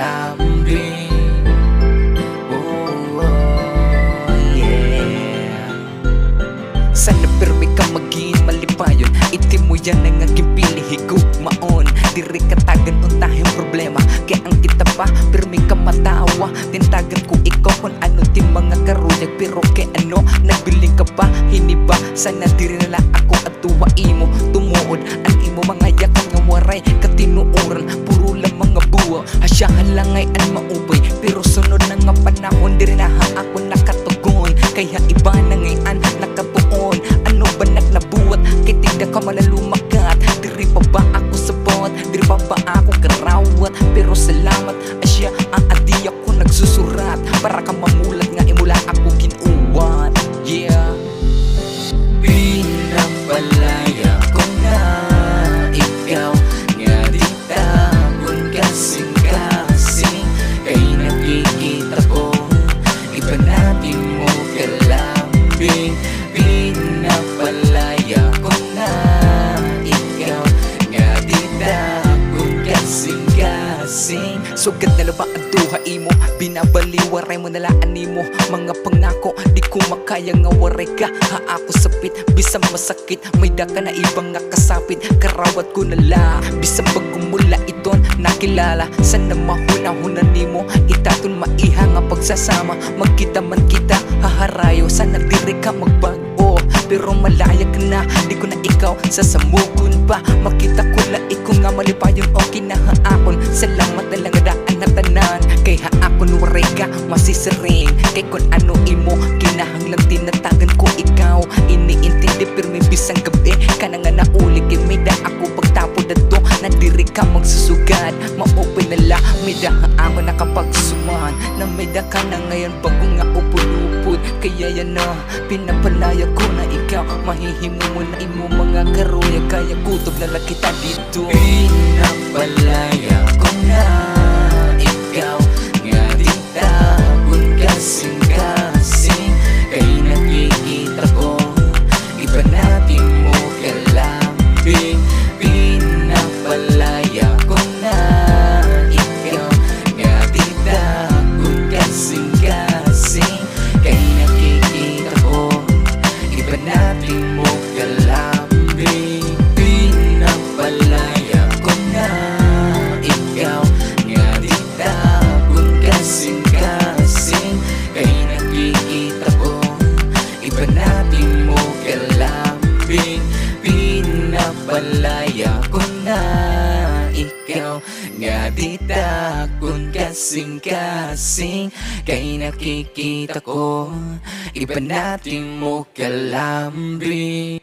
kalambing. Sana permi ka maging malipayon, itim mo yan ang aking pili, higugmaon. Diri katagan untahing problema, kaya ang kita pa, permi ka matawa. Tintagan ko ikaw kung ano ti mga karuyag, pero kay ano, nagbiling ka pa, hiniba. Sana diri nala ako at tuwa imo, tumuod ang imo mga yakang nga waray katinuoran, puro lang mga buwa. Asyahan lang ay an maubay, pero sunod na nga panahon, diri na ako nakatugon. Kaya iba na ngayon nakatuon, ano ba nagnabuhat, kay tigda ka malalumagat. Diri pa ba ako sabot, diri pa ba ako karawat, pero salamat asya ang adi ako nagsusurat, para ka mamulat nga imula ako ginuwat. Yeah, pinapalaya ko na ikaw nga di tagon kasing-kasing, kay nakikita ko iba natin mo kalambing. Pinapalaya ko na ikaw nga di tagon kasing-kasing. Sugat na laba ang duhay mo, binabaliwaray mo nalaan mo mga pangako, di ko makaya nga waray ka. Ha ako sapit, bisang masakit, may daka na ibang nga kasapit. Karawat ko nala, bisang pagkumula iton nakilala. Sana mahuna-huna nimo, itaton maiha nga pagsasama. Magkita man kita, haharayo, sana diri ka magbago. Pero malaya ka na, di ko na ikaw sasamugon pa. Makita ko la ikaw nga malipayon o kinahaakon. Salamat na lang daan na tanan, kay haakon waray ka masisiring. Kay kung ano imo, kinahanglang tinatagan ko ikaw. Iniintindi pero may bisang gabi ka na nga nauli, kay may da ako pagtapo dato, nandiri ka magsusugat. Ma-open na la, may da ako nakapagsuman, na may da ka na ngayon bago nga upulupod. Kaya yan na, pinapalaya ko na ikaw, mahihimo mo na imo mga karuya, kaya kutob na lang kita dito. Pinapalaya ko na ikaw nga di tagon kasing-kasing, kay nakikita ko iba natin mo kalambing. Pinapalaya ko na ikaw nga di tagon kasing-kasing, kay nakikita ko iba natin mo kalambing. Pinapalaya ko na ikaw nga di tagon kasing-kasing, kay nakikita ko iba natin mo kalambing. Pinapalaya ko na ikaw nga di tagon kasing-kasing, kay nakikita ko iba natin mo kalambing.